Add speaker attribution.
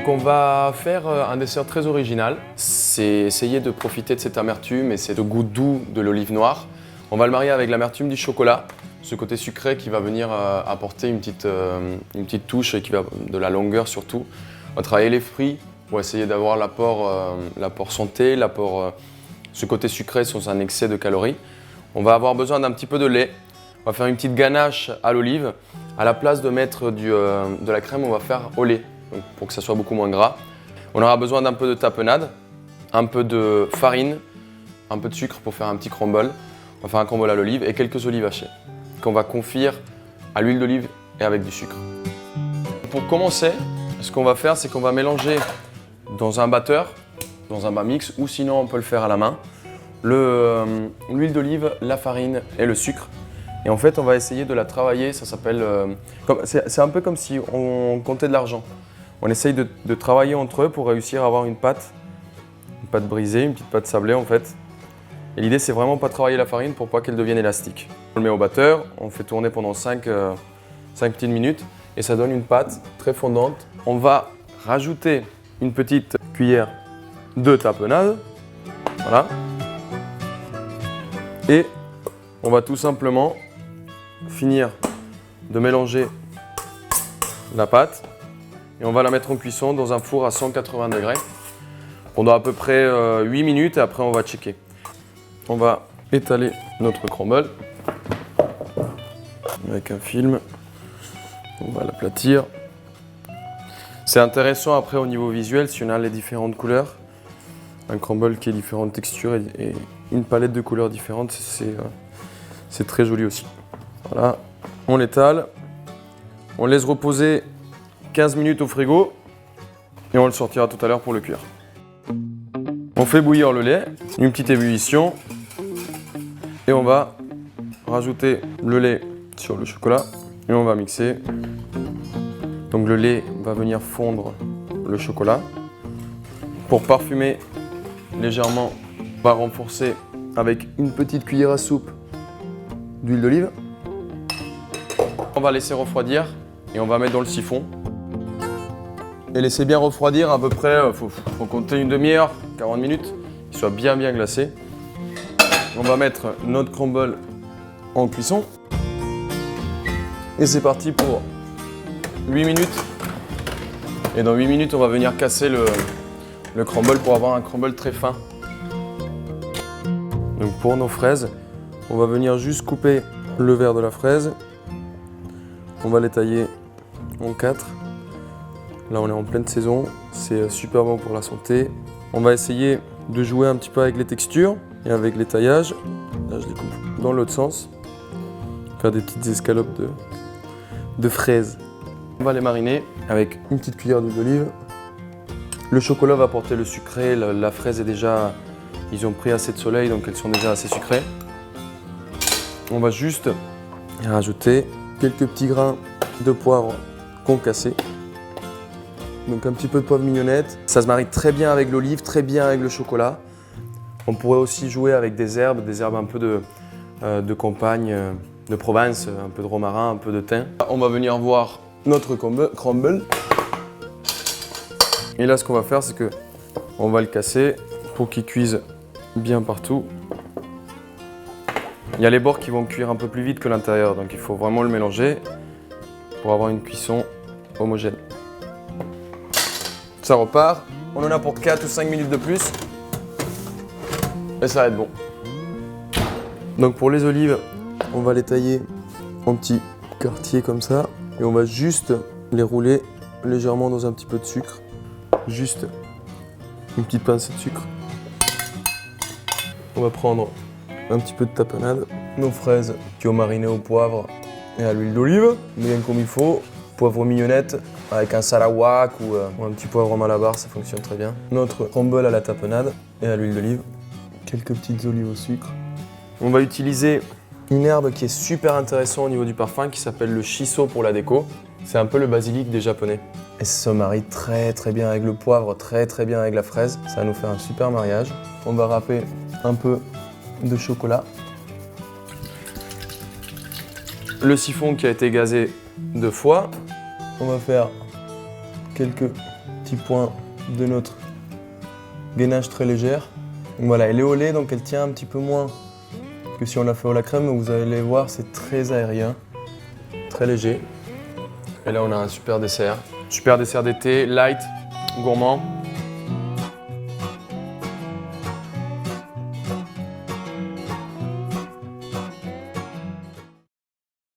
Speaker 1: Donc on va faire un dessert très original. C'est essayer de profiter de cette amertume et ce goût doux de l'olive noire. On va le marier avec l'amertume du chocolat, ce côté sucré qui va venir apporter une petite touche et qui va de la longueur surtout. On va travailler les fruits pour essayer d'avoir l'apport santé, ce côté sucré sans un excès de calories. On va avoir besoin d'un petit peu de lait. On va faire une petite ganache à l'olive. À la place de mettre de la crème, on va faire au lait, donc pour que ça soit beaucoup moins gras. On aura besoin d'un peu de tapenade, un peu de farine, un peu de sucre pour faire un petit crumble. On va faire un crumble à l'olive et quelques olives hachées qu'on va confire à l'huile d'olive et avec du sucre. Pour commencer, ce qu'on va faire, c'est qu'on va mélanger dans un batteur, dans un bas mix, ou sinon on peut le faire à la main, l'huile d'olive, la farine et le sucre. Et en fait, on va essayer de la travailler, ça s'appelle… c'est un peu comme si on comptait de l'argent. On essaye de travailler entre eux pour réussir à avoir une pâte brisée, une petite pâte sablée en fait. Et l'idée, c'est vraiment pas travailler la farine pour pas qu'elle devienne élastique. On le met au batteur, on fait tourner pendant 5 petites minutes et ça donne une pâte très fondante. On va rajouter une petite cuillère de tapenade, voilà. Et on va tout simplement finir de mélanger la pâte et on va la mettre en cuisson dans un four à 180 degrés pendant à peu près 8 minutes et après on va checker. On va étaler notre crumble avec un film, on va l'aplatir. C'est intéressant après au niveau visuel si on a les différentes couleurs. Un crumble qui est différentes textures et une palette de couleurs différentes, c'est très joli aussi. Voilà, on l'étale, on laisse reposer 15 minutes au frigo et on le sortira tout à l'heure pour le cuire. On fait bouillir le lait, une petite ébullition et on va rajouter le lait sur le chocolat et on va mixer. Donc le lait va venir fondre le chocolat. Pour parfumer légèrement, on va renforcer avec une petite cuillère à soupe d'huile d'olive. On va laisser refroidir et on va mettre dans le siphon. Et laisser bien refroidir à peu près, faut compter une demi-heure, 40 minutes, qu'il soit bien glacé. On va mettre notre crumble en cuisson. Et c'est parti pour 8 minutes. Et dans 8 minutes, on va venir casser le crumble pour avoir un crumble très fin. Donc pour nos fraises, on va venir juste couper le verre de la fraise. On va les tailler en 4. Là, on est en pleine saison, c'est super bon pour la santé. On va essayer de jouer un petit peu avec les textures et avec les taillages. Là, je découpe dans l'autre sens. Faire des petites escalopes de fraises. On va les mariner avec une petite cuillère d'huile d'olive. Le chocolat va apporter le sucré, la fraise est déjà… Ils ont pris assez de soleil, donc elles sont déjà assez sucrées. On va juste rajouter quelques petits grains de poivre concassés. Donc un petit peu de poivre mignonnette. Ça se marie très bien avec l'olive, très bien avec le chocolat. On pourrait aussi jouer avec des herbes un peu de campagne, de Provence, un peu de romarin, un peu de thym. On va venir voir notre crumble. Et là, ce qu'on va faire, c'est qu'on va le casser pour qu'il cuise bien partout. Il y a les bords qui vont cuire un peu plus vite que l'intérieur, donc il faut vraiment le mélanger pour avoir une cuisson homogène. Ça repart, on en a pour 4 ou 5 minutes de plus et ça va être bon. Donc pour les olives, on va les tailler en petits quartiers comme ça et on va juste les rouler légèrement dans un petit peu de sucre. Juste une petite pincée de sucre. On va prendre un petit peu de tapenade, nos fraises qui ont mariné au poivre et à l'huile d'olive, bien comme il faut. Poivre mignonnette avec un sarawak ou un petit poivre malabar, ça fonctionne très bien. Notre crumble à la tapenade et à l'huile d'olive. Quelques petites olives au sucre. On va utiliser une herbe qui est super intéressante au niveau du parfum qui s'appelle le shiso pour la déco. C'est un peu le basilic des japonais. Et ça se marie très bien avec le poivre, très bien avec la fraise. Ça va nous faire un super mariage. On va râper un peu de chocolat. Le siphon qui a été gazé 2 fois. On va faire quelques
Speaker 2: Petit point de notre gainage très légère. Donc voilà, elle est au lait, donc elle tient un petit peu moins que si on l'a fait au la crème. Vous allez voir, c'est très aérien, très léger.
Speaker 1: Et là, on a un super dessert. Super dessert d'été, light, gourmand.